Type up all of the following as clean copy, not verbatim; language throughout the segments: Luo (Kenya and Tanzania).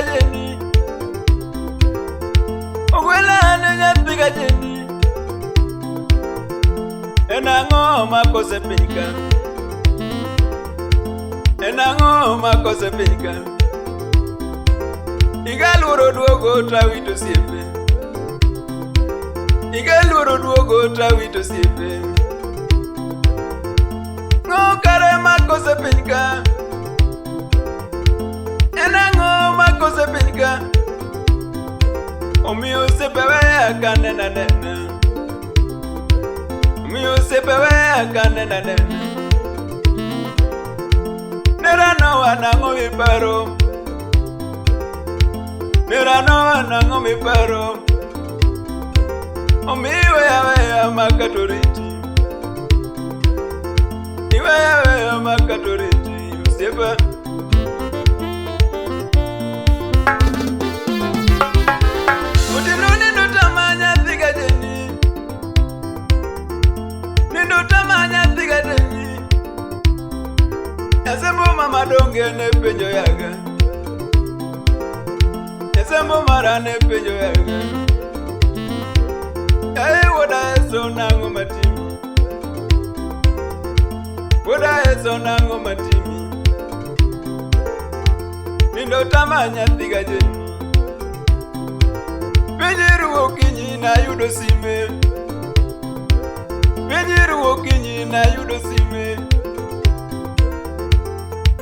gajeni Ogwela nyathi gajeni Enango makose pika Enango makose pika Igaluro duogo tawito siepe Igaluro duogo tawito siepe No kare makose pika Enango makose pika Omiyo sepewe akane na nene Omiyo sepewe akane na nene Nerano anango miparo Nerano anango miparo Omiwe ya makatoriti Iwe ya makatoriti Usepa Utinuni nutamanya thiga jeni Ninutamanya thiga jeni Yasembo mama donge ne penjo yaga Yasembo mara ne penjo yaga Woda eso nango matimi Woda eso nango matimi Ninutamanya thiga jeni Penjiru wokinyi na yudo sime Penjiru wokinyi na yudo sime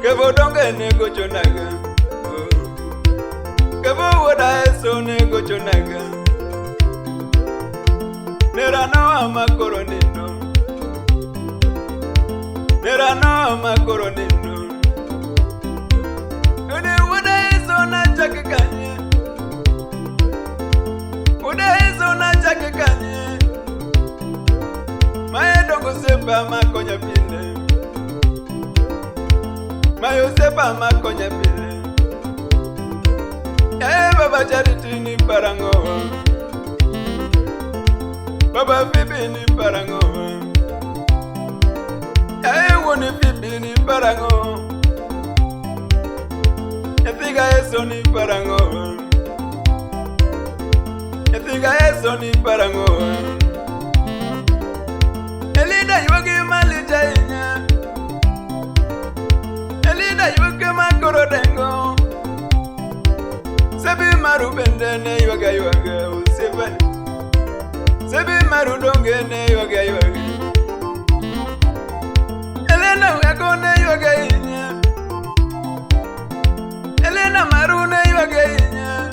Kebo donge ne gochonaga Kebo woda eso ne gochonaga Nerano amakoro nindo Nerano amakoro nindo Ene woda eso na chakikanye Woda eso na chakikanye Maedongo sepa makonya pile Mayo sepa makonya pile Baba Charity ni parango Baba Bibi ni parango Woni Bibi ni parango Ethiga eso ni parango Ethiga eso ni parango Elida yuwagi malija inya Elida yuwagi makoro dengo Sebi maru bende ne yuwaga yuwaga Usipa Sebi maru donge ne yuwaga yuwaga Elena uyako ne yuwaga inya Elena maru ne yuwaga inya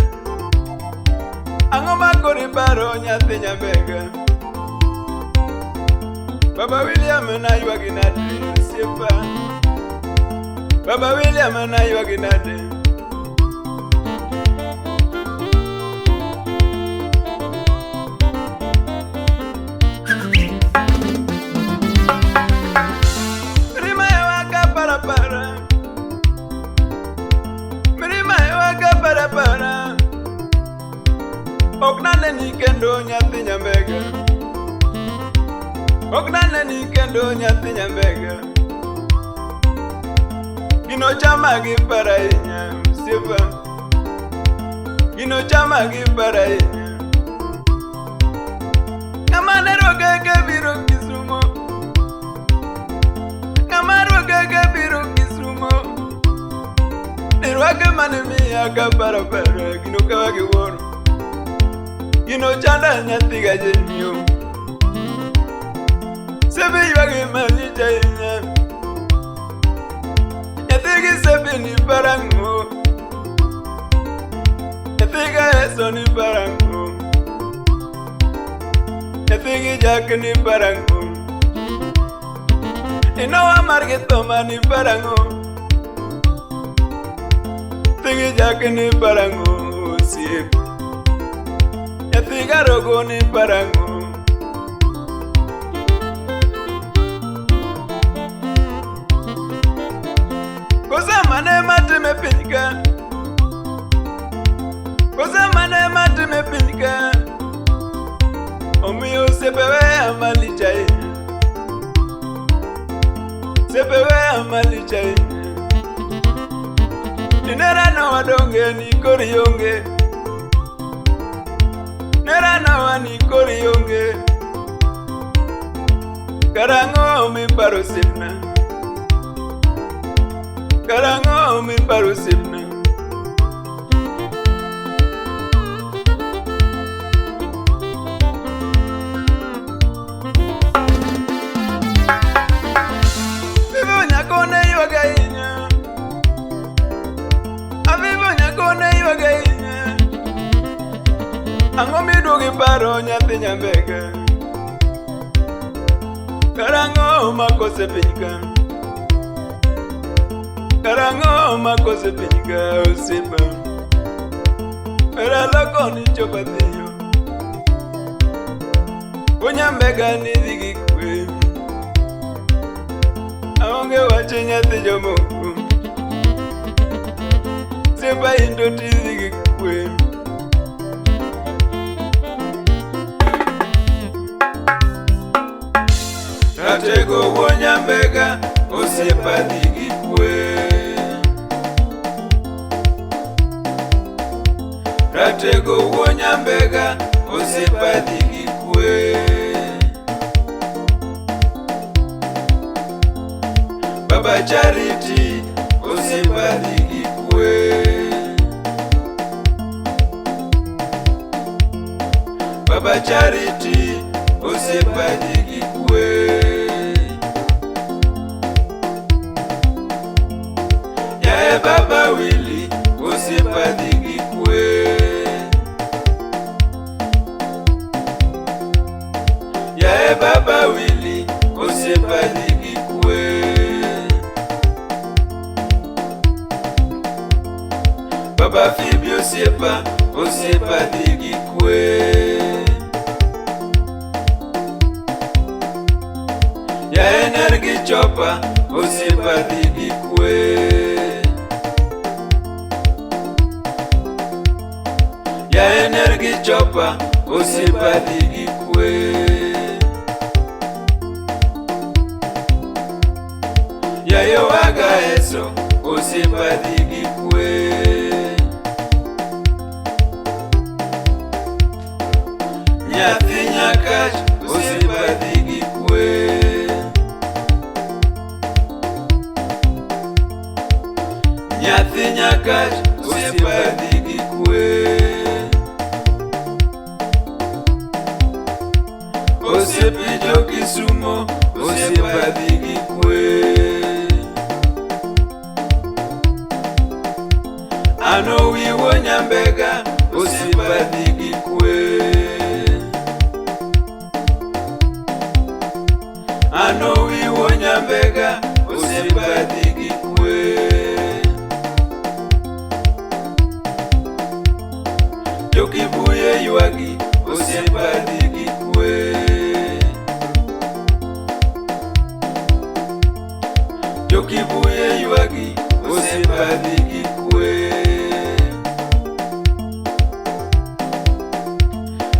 Angoma kori baro nyathi nyambega Baba William na yuwagi nade Usipa Baba William na yuwagi nade Oknane ni kendo nyathi nyambega Oknane ni kendo nyathi nyambega Gino chama gi parainya Usipa Gino chama gi parainya Kamanero gege biro kisumo Kamaro gege biro kisumo Nirwake manemi akapara para Gino kawagi woro Gino chanda nyathi gajeniyo Sebe yuwagi malija inya Ethigi sebe ni parango Ethiga eso ni parango Ethigi jak ni parango Inowa margetoma ni parango Ethigi jak ni parango Siep Ethiga rogo ni parango Kosa mane matime pinika Kosa mane matime pinika Omiyo sepewe amali chai Sepewe amali chai Nera na wadonge ni kori yonge, nera na wani kori yonge. Karango mi paro simna, karango mi paro simna. Vivo nyakone yoga inya, avivo nyakone yoga inya. Ango mi dugi paro nyathi nyambega. Karango makose pinyka, karango makose pinyka osipa. Era loko ni chopa thiyo, Onyambega ni dhigi kwe. Aonge wache nyathi jomoko, Sepa indo ti dhigi kwe. Ratego Onyambega osiepa dhigi kwe. Ratego Onyambega osiepa dhigi kwe. Baba Charity osiepa dhigi kwe. Baba Charity osiepa dhigi kwe. Baba Willie osiepa dhigi kwe. Yae Baba Willie osiepa dhigi kwe. Baba Phoebe osiepa dhigi kwe. Yae Nergi Chopa osiepa dhigi kwe. Yae Nergi Chopa osiepa dhigi kwe. Yae Waga Eso osiepa dhigi kwe. Nyathi Nyakach osiepa dhigi kwe. Nyathi Nyakach osiepa dhigi kwe. Osiepi jo Kisumo osiepa dhigi kwe. Ano wi Onyambega osiepa dhigi kwe. Ano wi Onyambega osiepa dhigi kwe. Jokibuye ywagi osiepa dhigi kwe. Jokibuye ywagi osiepa dhigi kwe.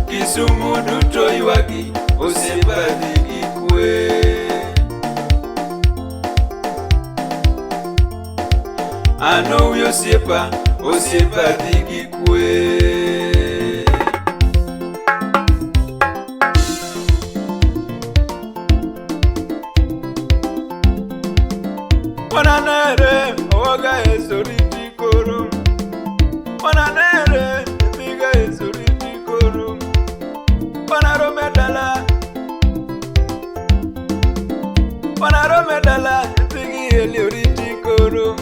Kisumu duto ywagi osiepa dhigi kwe. Ano wi osiepa dhigi kwe. Wananere Waga Eso riti koro. Wananere Thiga Eso riti koro. Wanarome dala Thigi Helio riti koro.